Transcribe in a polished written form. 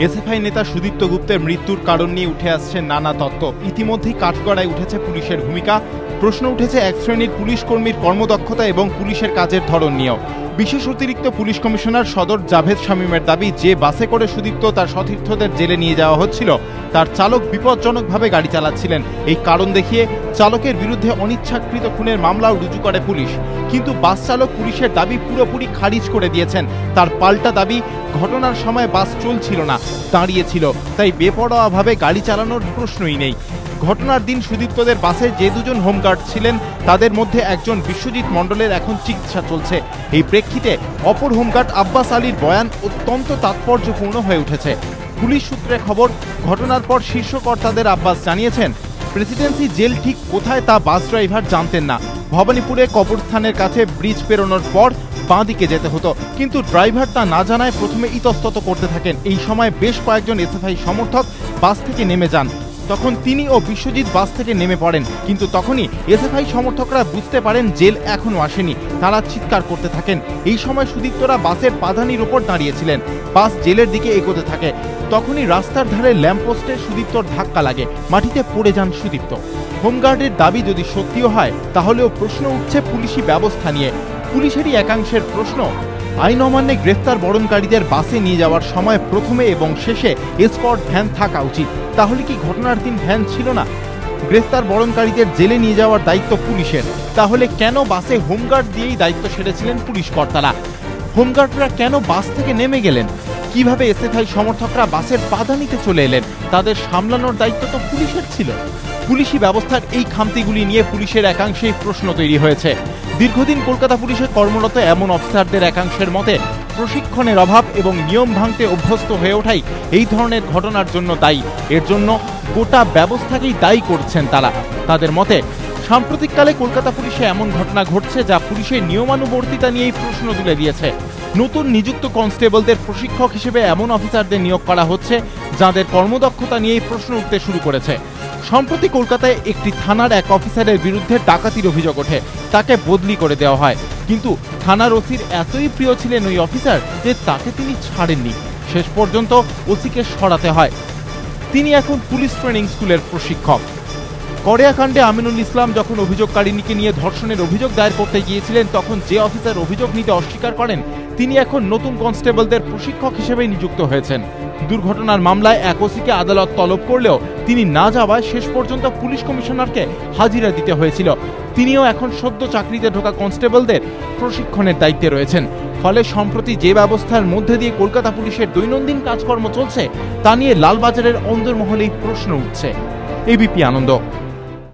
SFI নেতা সুদীপ্ত গুপ্তের মৃত্যুর কারণ নিয়ে উঠে আসছে নানা তত্ত্ব। ইতিমধ্যেই কাঠগড়ায় উঠেছে পুলিশের ভূমিকা, প্রশ্ন উঠেছে এক শ্রেণীর পুলিশ কর্মীর কর্মদক্ষতা এবং পুলিশের কাজের ধরন নিয়েও। বিশেষ অতিরিক্ত পুলিশ কমিশনার সদর জাভেদ শামীমের দাবি, যে বাসে করে সুদীপ্ত তার সতীর্থদের জেলে নিয়ে যাওয়া হচ্ছিল তার চালক বিপজ্জনকভাবে গাড়ি চালাচ্ছিলেন। এই কারণ দেখিয়ে চালকের বিরুদ্ধে অনিচ্ছাকৃত খুনের মামলাও রুজু করে পুলিশ। কিন্তু বাস চালক পুলিশের দাবি পুরোপুরি খারিজ করে দিয়েছেন। তার পাল্টা দাবি, ঘটনার সময় বাস চলছিল না, দাঁড়িয়েছিল, তাই বেপরোয়াভাবে গাড়ি চালানোর প্রশ্নই নেই। ঘটনার দিন সুদীপ্তদের বাসে যে দুজন হোমগার্ড ছিলেন তাদের মধ্যে একজন বিশ্বজিৎ মণ্ডলের এখন চিকিৎসা চলছে। এই প্রেক্ষিতে অপর হোমগার্ড আব্বাস আলীর বয়ান অত্যন্ত তাৎপর্যপূর্ণ হয়ে উঠেছে। পুলিশ সূত্রে খবর, ঘটনার পর শীর্ষ কর্তাদের আব্বাস জানিয়েছেন, প্রেসিডেন্সি জেল ঠিক কোথায় তা বাস ড্রাইভার জানতেন না। ভবানীপুরে কবরস্থানের কাছে ব্রিজ পেরোনোর পর বাঁ দিকে যেতে হতো, কিন্তু ড্রাইভার তা না জানায় প্রথমে ইতস্তত করতে থাকেন। এই সময় বেশ কয়েকজন এসএফআই সমর্থক বাস থেকে নেমে যান। তখন তিনি ও বিশ্বজিৎ বাস থেকে নেমে পড়েন, কিন্তু তখনই এসএফআই সমর্থকরা বুঝতে পারেন জেল এখনো আসেনি। তারা চিৎকার করতে থাকেন। এই সময় সুদীপ্তরা বাসের পাদানির ওপর দাঁড়িয়েছিলেন। বাস জেলের দিকে এগোতে থাকে। তখনই রাস্তার ধারে ল্যাম্পপোস্টে সুদীপ্তর ধাক্কা লাগে, মাটিতে পড়ে যান সুদীপ্ত। হোমগার্ডের দাবি যদি সত্যিও হয়, তাহলেও প্রশ্ন উঠছে পুলিশি ব্যবস্থা নিয়ে। পুলিশেরই একাংশের প্রশ্ন, আইন অমান্যে গ্রেফতার বরণকারীদের বাসে নিয়ে যাওয়ার সময় প্রথমে এবং শেষে এসকর্ট ভ্যান থাকা উচিত। তাহলে কি ঘটনার দিন ভ্যান ছিল না? গ্রেফতার বরণকারীদের জেলে নিয়ে যাওয়ার দায়িত্ব পুলিশের, তাহলে কেন বাসে হোমগার্ড দিয়েই দায়িত্ব সেরেছিলেন পুলিশ কর্তারা? হোমগার্ডরা কেন বাস থেকে নেমে গেলেন? কিভাবে এসএফআই সমর্থকরা বাসের পাদানিতে চলে এলেন? তাদের সামলানোর দায়িত্ব তো পুলিশের ছিল। পুলিশি ব্যবস্থার এই খামতিগুলি নিয়ে পুলিশের একাংশেই প্রশ্ন তৈরি হয়েছে। দীর্ঘদিন কলকাতা পুলিশে কর্মরত এমন অফিসারদের একাংশের মতে, প্রশিক্ষণের অভাব এবং নিয়ম ভাঙতে অভ্যস্ত হয়ে ওঠাই এই ধরনের ঘটনার জন্য দায়ী। এর জন্য গোটা ব্যবস্থাকেই দায়ী করছেন তারা। তাদের মতে, সাম্প্রতিককালে কলকাতা পুলিশে এমন ঘটনা ঘটছে যা পুলিশের নিয়মানুবর্তিতা নিয়েই প্রশ্ন তুলে দিয়েছে। নতুন নিযুক্ত কনস্টেবলদের প্রশিক্ষক হিসেবে এমন অফিসারদের নিয়োগ করা হচ্ছে যাদের কর্মদক্ষতা নিয়েই প্রশ্ন উঠতে শুরু করেছে। সম্প্রতি কলকাতায় একটি থানার এক অফিসারের বিরুদ্ধে ডাকাতির অভিযোগ ওঠে। তাকে বদলি করে দেওয়া হয়, কিন্তু থানার ওসির এতই প্রিয় ছিলেন ওই অফিসার যে তাকে তিনি ছাড়েননি। শেষ পর্যন্ত ওসিকে সরাতে হয়। তিনি এখন পুলিশ ট্রেনিং স্কুলের প্রশিক্ষক। কড়িয়াকাণ্ডে আমিনুল ইসলাম যখন অভিযোগকারিণীকে নিয়ে ধর্ষণের অভিযোগ দায়ের করতে গিয়েছিলেন, তখন যে অফিসার অভিযোগ নিতে অস্বীকার করেন তিনি এখন নতুন কনস্টেবলদের প্রশিক্ষক হিসেবেই নিযুক্ত হয়েছেন। দুর্ঘটনার মামলায় এক ওসিকে আদালত তলব করলেও তিনি না যাওয়ায় শেষ পর্যন্ত পুলিশ কমিশনারকে হাজিরা দিতে হয়েছিল। তিনিও এখন সদ্য চাকরিতে ঢোকা কনস্টেবলদের প্রশিক্ষণের দায়িত্বে রয়েছেন। ফলে সম্প্রতি যে ব্যবস্থার মধ্যে দিয়ে কলকাতা পুলিশের দৈনন্দিন কাজকর্ম চলছে তা নিয়ে লালবাজারের অন্দরমহলেই প্রশ্ন উঠছে। এবিপি আনন্দ।